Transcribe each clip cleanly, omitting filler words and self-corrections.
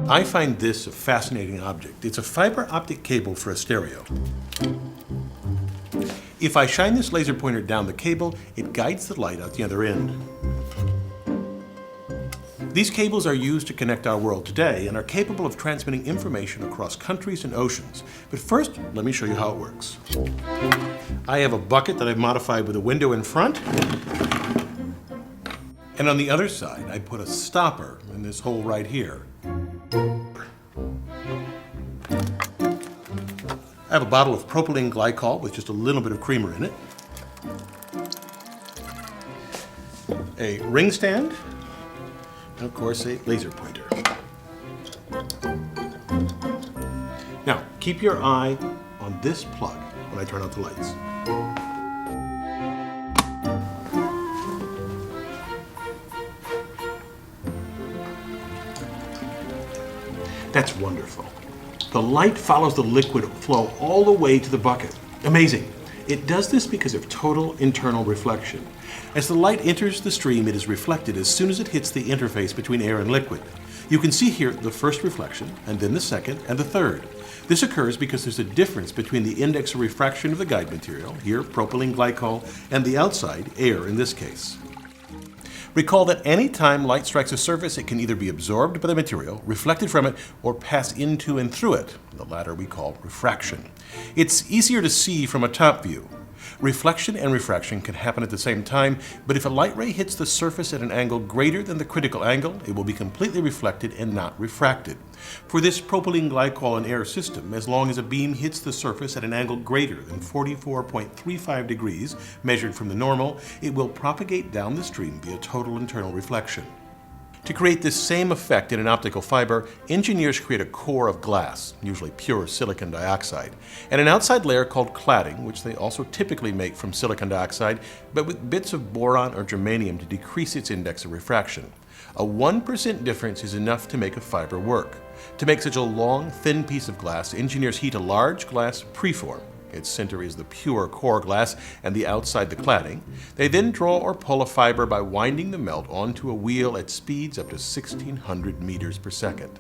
I find this a fascinating object. It's a fiber optic cable for a stereo. If I shine this laser pointer down the cable, it guides the light out the other end. These cables are used to connect our world today and are capable of transmitting information across countries and oceans. But first, let me show you how it works. I have a bucket that I've modified with a window in front. And on the other side, I put a stopper in this hole right here. I have a bottle of propylene glycol with just a little bit of creamer in it. A ring stand. And of course, a laser pointer. Now, keep your eye on this plug when I turn out the lights. That's wonderful. The light follows the liquid flow all the way to the bucket. Amazing. It does this because of total internal reflection. As the light enters the stream, it is reflected as soon as it hits the interface between air and liquid. You can see here the first reflection, and then the second, and the third. This occurs because there's a difference between the index of refraction of the guide material, here propylene glycol, and the outside, air in this case. Recall that any time light strikes a surface, it can either be absorbed by the material, reflected from it, or pass into and through it. The latter we call refraction. It's easier to see from a top view. Reflection and refraction can happen at the same time, but if a light ray hits the surface at an angle greater than the critical angle, it will be completely reflected and not refracted. For this propylene glycol and air system, as long as a beam hits the surface at an angle greater than 44.35 degrees, measured from the normal, it will propagate down the stream via total internal reflection. To create this same effect in an optical fiber, engineers create a core of glass, usually pure silicon dioxide, and an outside layer called cladding, which they also typically make from silicon dioxide, but with bits of boron or germanium to decrease its index of refraction. A 1% difference is enough to make a fiber work. To make such a long, thin piece of glass, engineers heat a large glass preform. Its center is the pure core glass and the outside the cladding. They then draw or pull a fiber by winding the melt onto a wheel at speeds up to 1,600 meters per second.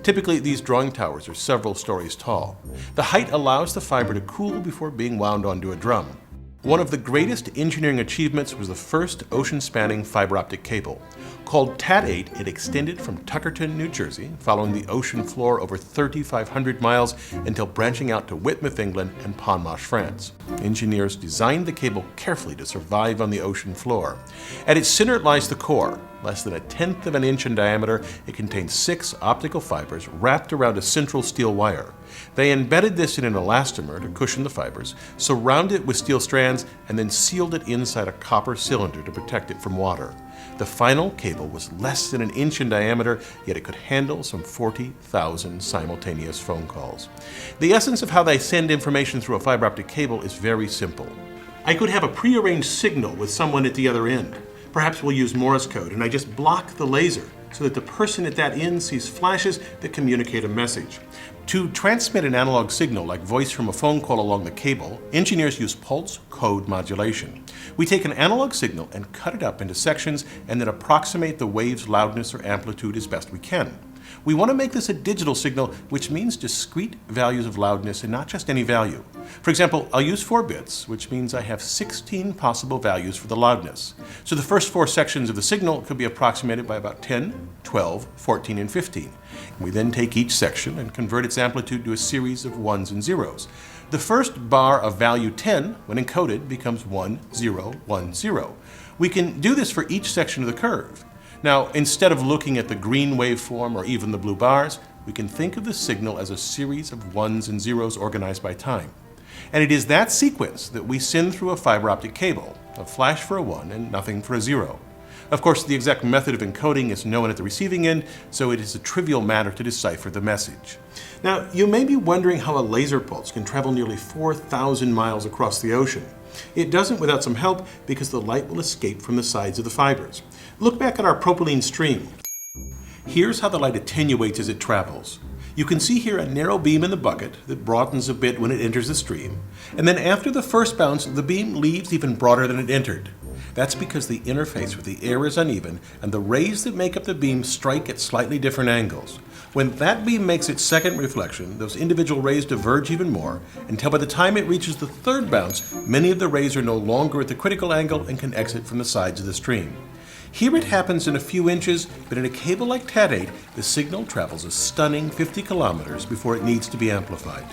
Typically, these drawing towers are several stories tall. The height allows the fiber to cool before being wound onto a drum. One of the greatest engineering achievements was the first ocean-spanning fiber optic cable. Called TAT-8, it extended from Tuckerton, New Jersey, following the ocean floor over 3,500 miles until branching out to Whitmuth, England, and Ponmarsh, France. Engineers designed the cable carefully to survive on the ocean floor. At its center lies the core. Less than 1/10 of an inch in diameter, it contains 6 optical fibers wrapped around a central steel wire. They embedded this in an elastomer to cushion the fibers, surrounded it with steel strands, and then sealed it inside a copper cylinder to protect it from water. The final cable was less than 1 inch in diameter, yet it could handle some 40,000 simultaneous phone calls. The essence of how they send information through a fiber optic cable is very simple. I could have a prearranged signal with someone at the other end. Perhaps we'll use Morse code, and I just block the laser so that the person at that end sees flashes that communicate a message. To transmit an analog signal like voice from a phone call along the cable, engineers use pulse code modulation. We take an analog signal and cut it up into sections and then approximate the wave's loudness or amplitude as best we can. We want to make this a digital signal, which means discrete values of loudness and not just any value. For example, I'll use 4 bits, which means I have 16 possible values for the loudness. So the first 4 sections of the signal could be approximated by about 10, 12, 14, and 15. We then take each section and convert its amplitude to a series of 1s and 0s. The first bar of value 10, when encoded, becomes 1, 0, 1, 0. We can do this for each section of the curve. Now, instead of looking at the green waveform or even the blue bars, we can think of the signal as a series of 1s and 0s organized by time. And it is that sequence that we send through a fiber optic cable, a flash for a 1 and nothing for a 0. Of course, the exact method of encoding is known at the receiving end, so it is a trivial matter to decipher the message. Now, you may be wondering how a laser pulse can travel nearly 4,000 miles across the ocean. It doesn't without some help because the light will escape from the sides of the fibers. Look back at our propylene stream. Here's how the light attenuates as it travels. You can see here a narrow beam in the bucket that broadens a bit when it enters the stream, and then after the first bounce, the beam leaves even broader than it entered. That's because the interface with the air is uneven and the rays that make up the beam strike at slightly different angles. When that beam makes its second reflection, those individual rays diverge even more until by the time it reaches the third bounce, many of the rays are no longer at the critical angle and can exit from the sides of the stream. Here it happens in a few inches, but in a cable like Cat8, the signal travels a stunning 50 kilometers before it needs to be amplified.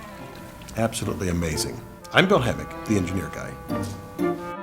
Absolutely amazing. I'm Bill Hammack, the Engineer Guy.